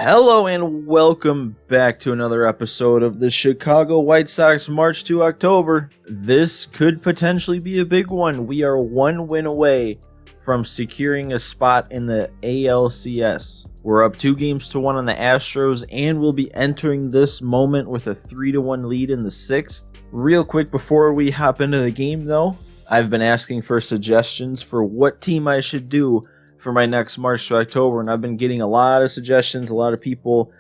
Hello and welcome back to another episode of the Chicago White Sox March to October. This could potentially be a big one. We are one win away from securing a spot in the ALCS. We're up 2-1 on the Astros and we'll be entering this moment with a 3-1 lead in the 6th. Real quick before we hop into the game though, I've been asking for suggestions for what team I should do for my next March to October, and I've been getting a lot of suggestions, a lot of people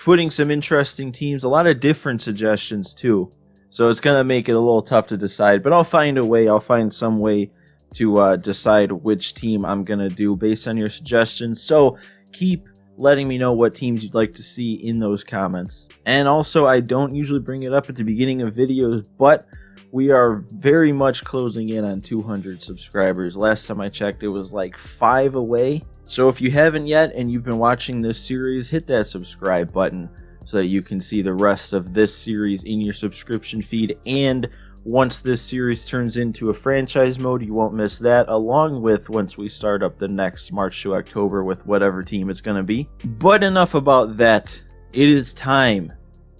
putting some interesting teams, a lot of different suggestions too. So it's going to make it a little tough to decide, but I'll find a way, I'll find some way to decide which team I'm going to do based on your suggestions. So keep letting me know what teams you'd like to see in those comments. And also, I don't usually bring it up at the beginning of videos, but we are very much closing in on 200 subscribers. Last time I checked, it was like 5 away. So if you haven't yet and you've been watching this series, hit that subscribe button so that you can see the rest of this series in your subscription feed. And once this series turns into a franchise mode, you won't miss that, along with once we start up the next March to October with whatever team it's going to be. But enough about that. It is time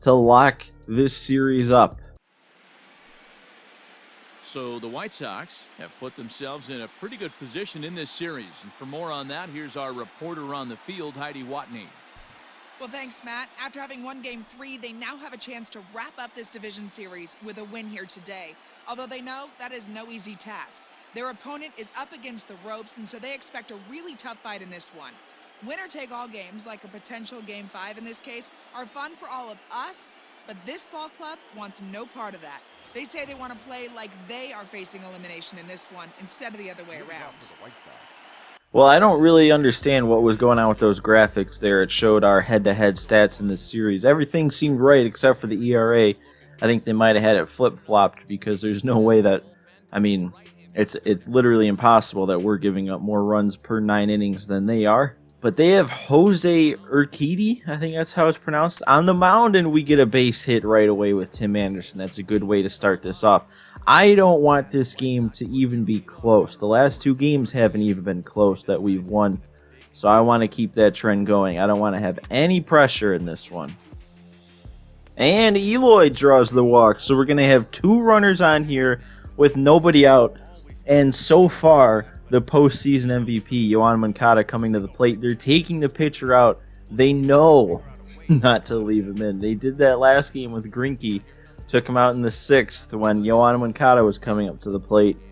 to lock this series up. So the White Sox have put themselves in a pretty good position in this series. And for more on that, here's our reporter on the field, Heidi Watney. Well, thanks, Matt. After having won Game 3, they now have a chance to wrap up this division series with a win here today. Although they know that is no easy task. Their opponent is up against the ropes, and so they expect a really tough fight in this one. Winner-take-all games, like a potential Game 5 in this case, are fun for all of us, but this ball club wants no part of that. They say they want to play like they are facing elimination in this one instead of the other way around. Well, I don't really understand what was going on with those graphics there. It showed our head-to-head stats in this series. Everything seemed right except for the ERA. I think they might have had it flip-flopped because there's no way that, I mean, it's literally impossible that we're giving up more runs per 9 innings than they are. But they have Jose Urquidy, I think that's how it's pronounced, on the mound, and we get a base hit right away with Tim Anderson. That's a good way to start this off. I don't want this game to even be close. The last 2 games haven't even been close that we've won, so I want to keep that trend going. I don't want to have any pressure in this one. And Eloy draws the walk, so we're going to have 2 runners on here with nobody out, and so far the postseason MVP, Yoan Moncada, coming to the plate. They're taking the pitcher out. They know not to leave him in. They did that last game with Greinke. Took him out in the 6th when Yoan Moncada was coming up to the plate.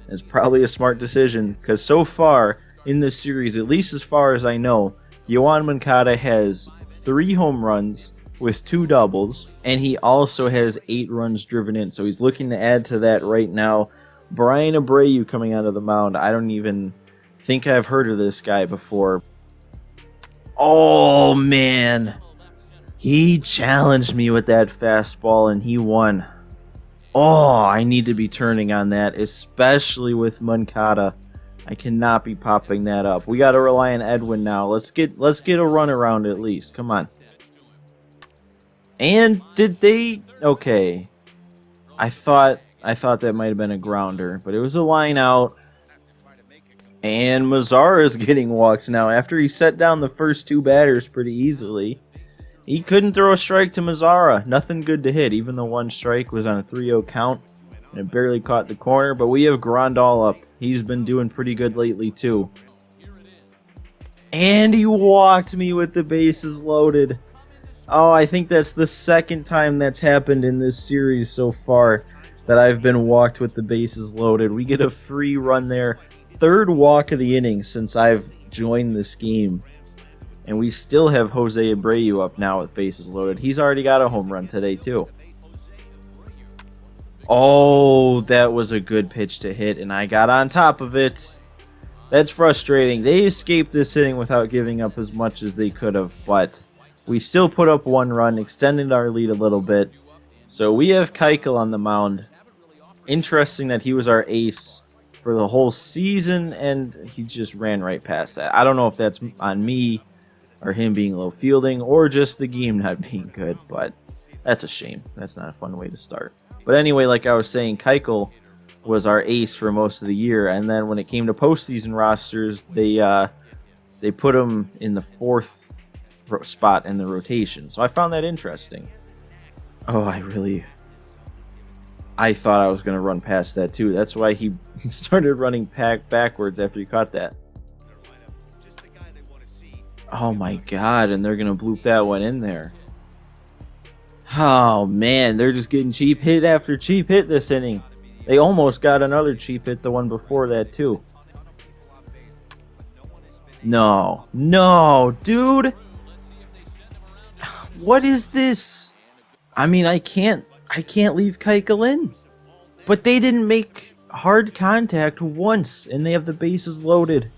It's probably a smart decision because so far in this series, at least as far as I know, Yoan Moncada has 3 home runs with 2 doubles, and he also has 8 runs driven in. So he's looking to add to that right now. Brian Abreu coming out of the mound. I don't even think I've heard of this guy before. Oh, man. He challenged me with that fastball, and he won. Oh, I need to be turning on that, especially with Moncada. I cannot be popping that up. We got to rely on Edwin now. Let's get a run around at least. Come on. And did they... Okay. I thought that might have been a grounder, but it was a line out. And Mazara is getting walked now after he set down the first 2 batters pretty easily. He couldn't throw a strike to Mazara. Nothing good to hit, even though 1 strike was on a 3-0 count. And it barely caught the corner, but we have Grandal up. He's been doing pretty good lately too. And he walked me with the bases loaded. Oh, I think that's the 2nd time that's happened in this series so far that I've been walked with the bases loaded. We get a free run there. 3rd walk of the inning since I've joined this game. And we still have Jose Abreu up now with bases loaded. He's already got a home run today too. Oh, that was a good pitch to hit, and I got on top of it. That's frustrating. They escaped this inning without giving up as much as they could have, but we still put up 1 run, extended our lead a little bit. So we have Keuchel on the mound. Interesting that he was our ace for the whole season, and he just ran right past that. I don't know if that's on me or him being low fielding or just the game not being good, but that's a shame. That's not a fun way to start. But anyway, like I was saying, Keuchel was our ace for most of the year, and then when it came to postseason rosters, they put him in the 4th spot in the rotation. So I found that interesting. Oh, I thought I was going to run past that too. That's why he started running backwards after he caught that. Oh my God, and they're going to bloop that one in there. Oh man, they're just getting cheap hit after cheap hit this inning. They almost got another cheap hit, the one before that too. No, dude. What is this? I mean, I can't leave Keuchel in. But they didn't make hard contact once, and they have the bases loaded.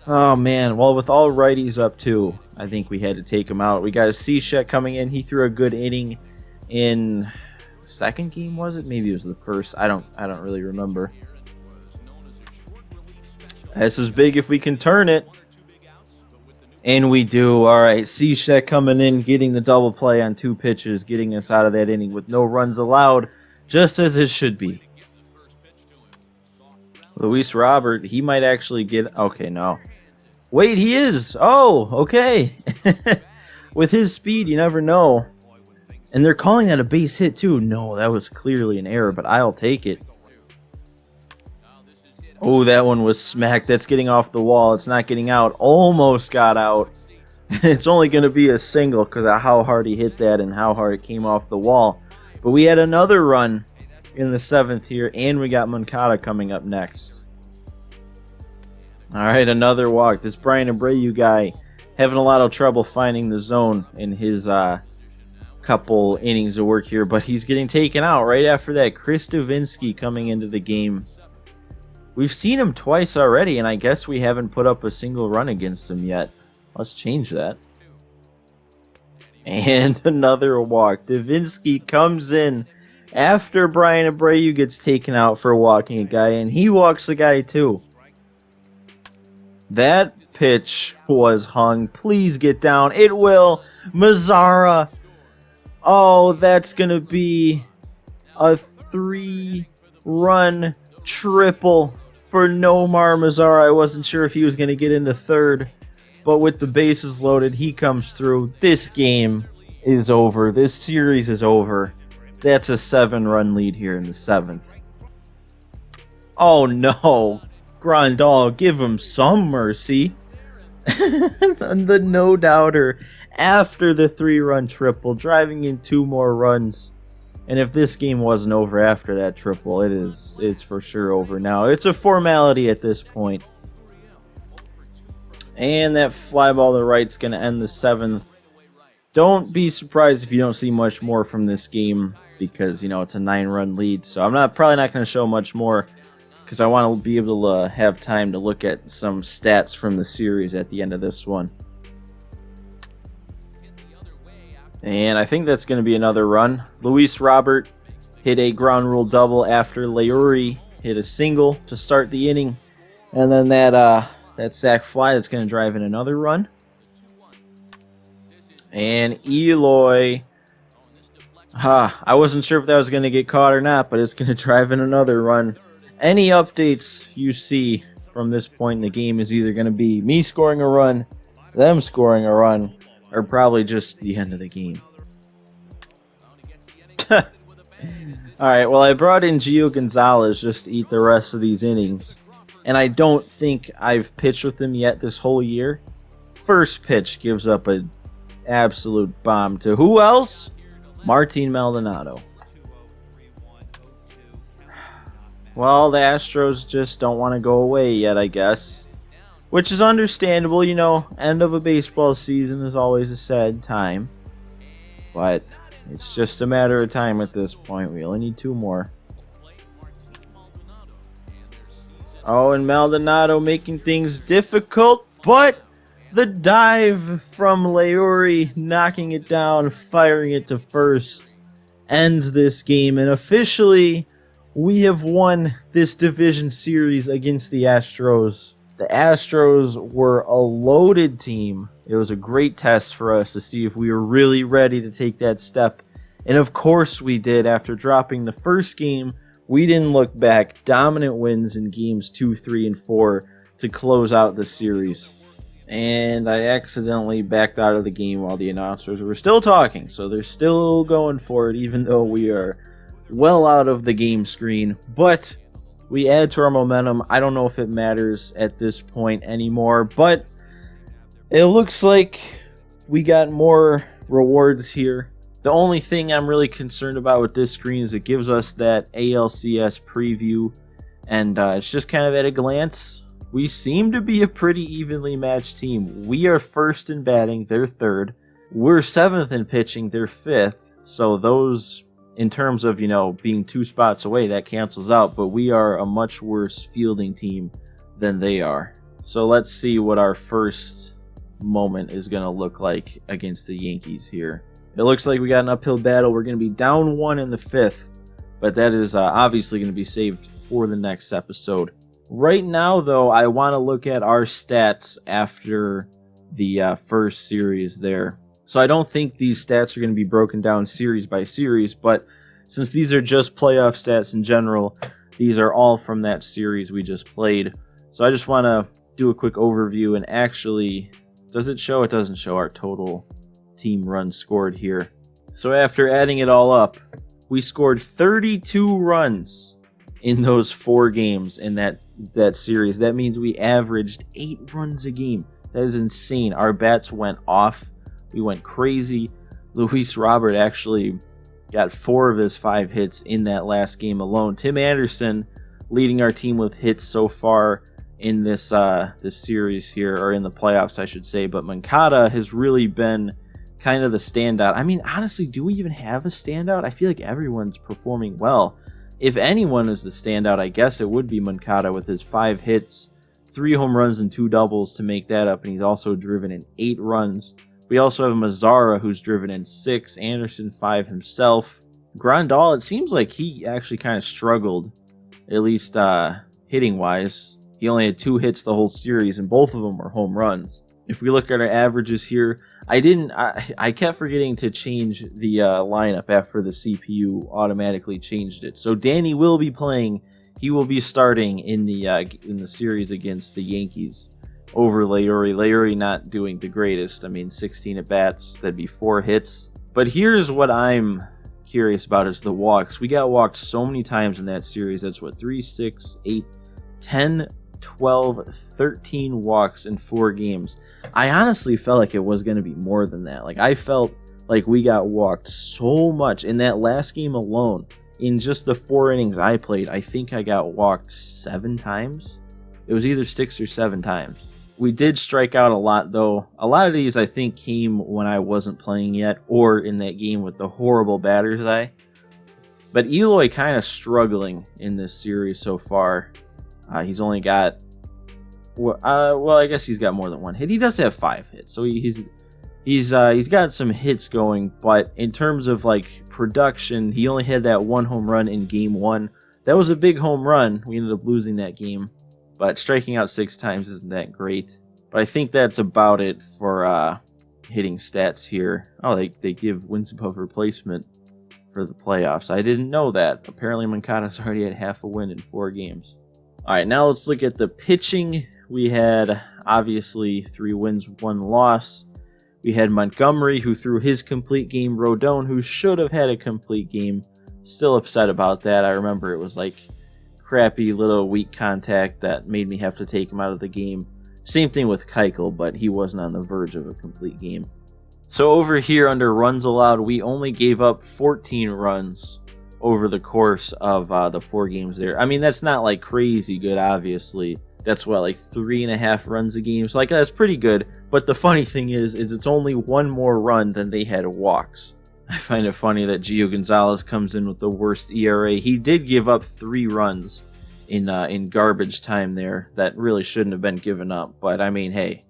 Oh man, well, with all righties up too, I think we had to take him out. We got a Cishek coming in. He threw a good inning in the second game, was it? Maybe it was the first. I don't really remember. This is big if we can turn it. And we do. All right, Cishek coming in, getting the double play on 2 pitches, getting us out of that inning with no runs allowed, just as it should be. Luis Robert, he might actually get... Okay, no. Wait, he is! Oh, okay. With his speed, you never know. And they're calling that a base hit, too. No, that was clearly an error, but I'll take it. Oh, that one was smacked. That's getting off the wall. It's not getting out. Almost got out. It's only going to be a single because of how hard he hit that and how hard it came off the wall. But we had another run in the 7th here, and we got Moncada coming up next. All right, another walk. This Brian Abreu guy having a lot of trouble finding the zone in his couple innings of work here, but he's getting taken out right after that. Chris Davinsky coming into the game. We've seen him twice already, and I guess we haven't put up a single run against him yet. Let's change that. And another walk. Davinsky comes in after Brian Abreu gets taken out for walking a guy, and he walks a guy too. That pitch was hung. Please get down. It will. Mazzara. Oh, that's going to be a 3-run triple for Nomar Mazzara. I wasn't sure if he was going to get into third, but with the bases loaded, he comes through. This game is over. This series is over. That's a 7-run lead here in the 7th. Oh no. Grandal, give him some mercy. The no-doubter after the 3-run triple, driving in 2 more runs. And if this game wasn't over after that triple, it's for sure over now. It's a formality at this point. And that fly ball to right's going to end the 7th. Don't be surprised if you don't see much more from this game because, you know, it's a 9-run lead. So I'm probably not going to show much more because I want to be able to have time to look at some stats from the series at the end of this one. And I think that's going to be another run. Luis Robert hit a ground rule double after Leury hit a single to start the inning. And then that sac fly that's going to drive in another run. And Eloy. I wasn't sure if that was going to get caught or not, but it's going to drive in another run. Any updates you see from this point in the game is either going to be me scoring a run, them scoring a run, or probably just the end of the game. Alright, well, I brought in Gio Gonzalez just to eat the rest of these innings. And I don't think I've pitched with him yet this whole year. First pitch gives up an absolute bomb to who else? Martin Maldonado. Well, the Astros just don't want to go away yet, I guess. Which is understandable, you know, end of a baseball season is always a sad time. But it's just a matter of time at this point. We only need 2 more. Oh, and Maldonado making things difficult, but the dive from Leury, knocking it down, firing it to first, ends this game, and officially we have won this division series against the Astros. The Astros were a loaded team. It was a great test for us to see if we were really ready to take that step. And of course we did. After dropping the first game, we didn't look back. Dominant wins in games 2, 3, and 4 to close out the series. And I accidentally backed out of the game while the announcers were still talking. So they're still going for it, even though we are well out of the game screen. But we add to our momentum. I don't know if it matters at this point anymore. But it looks like we got more rewards here. The only thing I'm really concerned about with this screen is it gives us that ALCS preview. And it's just kind of at a glance. We seem to be a pretty evenly matched team. We are first in batting, they're third. We're seventh in pitching, they're fifth. So those, in terms of, being 2 spots away, that cancels out. But we are a much worse fielding team than they are. So let's see what our first moment is going to look like against the Yankees here. It looks like we got an uphill battle. We're going to be down 1 in the 5th. But that is obviously going to be saved for the next episode. Right now, though, I want to look at our stats after the first series there. So I don't think these stats are going to be broken down series by series, but since these are just playoff stats in general, these are all from that series we just played. So I just want to do a quick overview, and actually, does it show? It doesn't show our total team runs scored here. So after adding it all up, we scored 32 runs in those 4 games in that series. That means we averaged 8 runs a game. That is insane. Our bats went off. We went crazy. Luis Robert actually got 4 of his 5 hits in that last game alone. Tim Anderson leading our team with hits so far in this series here, or in the playoffs, I should say. But Moncada has really been kind of the standout. I mean, honestly, do we even have a standout? I feel like everyone's performing well. If anyone is the standout, I guess it would be Moncada with his 5 hits, 3 home runs and 2 doubles to make that up, and he's also driven in 8 runs. We also have Mazzara, who's driven in 6, Anderson 5 himself. Grandal, it seems like he actually kind of struggled, at least hitting-wise. He only had 2 hits the whole series, and both of them were home runs. If we look at our averages here, I kept forgetting to change the lineup after the CPU automatically changed it. So Danny will be playing. He will be starting in the series against the Yankees over Lauri. Lauri not doing the greatest. I mean, 16 at bats, that'd be 4 hits. But here's what I'm curious about is the walks. We got walked so many times in that series. That's what, 3, 6, 8, 10, 12, 13 walks in 4 games. I honestly felt like it was going to be more than that. Like, I felt like we got walked so much in that last game alone. In just the 4 innings I played, I think I got walked 7 times. It was either 6 or 7 times. We did strike out a lot, though. A lot of these, I think, came when I wasn't playing yet, or in that game with the horrible batter's eye. But Eloy kind of struggling in this series so far. He's only got, I guess he's got more than 1 hit. He does have 5 hits, so he's got some hits going. But in terms of like production, he only had that 1 home run in game 1. That was a big home run. We ended up losing that game, but striking out 6 times isn't that great. But I think that's about it for hitting stats here. Oh, they give wins above replacement for the playoffs. I didn't know that. Apparently, Moncada's already had half a win in 4 games. All right, now let's look at the pitching. We had, obviously, 3 wins, 1 loss. We had Montgomery, who threw his complete game. Rodon, who should have had a complete game. Still upset about that. I remember it was like crappy little weak contact that made me have to take him out of the game. Same thing with Keuchel, but he wasn't on the verge of a complete game. So over here under runs allowed, we only gave up 14 runs over the course of the 4 games there. I mean, that's not like crazy good, obviously. That's what, like 3.5 runs a game. So like that's pretty good. But the funny thing is it's only 1 more run than they had walks. I find it funny that Gio Gonzalez comes in with the worst ERA. He did give up 3 runs in garbage time there that really shouldn't have been given up. But I mean, hey,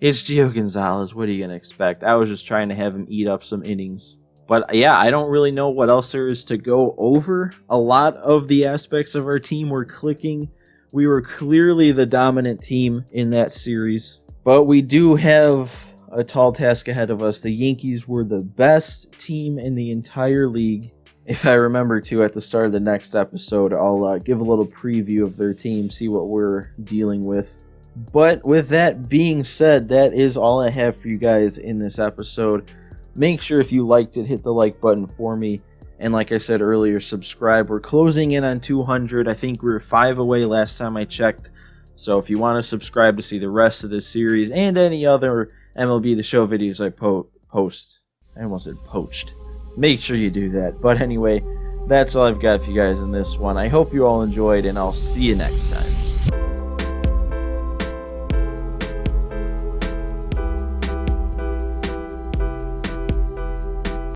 it's Gio Gonzalez. What are you gonna expect? I was just trying to have him eat up some innings. But yeah, I don't really know what else there is to go over. A lot of the aspects of our team were clicking. We were clearly the dominant team in that series. But we do have a tall task ahead of us. The Yankees were the best team in the entire league. If I remember to, at the start of the next episode, I'll give a little preview of their team, see what we're dealing with. But with that being said, that is all I have for you guys in this episode. Make sure if you liked it, hit the like button for me. And like I said earlier, subscribe. We're closing in on 200. I think we were 5 away last time I checked. So if you want to subscribe to see the rest of this series and any other MLB The Show videos I post. I almost said poached. Make sure you do that. But anyway, that's all I've got for you guys in this one. I hope you all enjoyed, and I'll see you next time.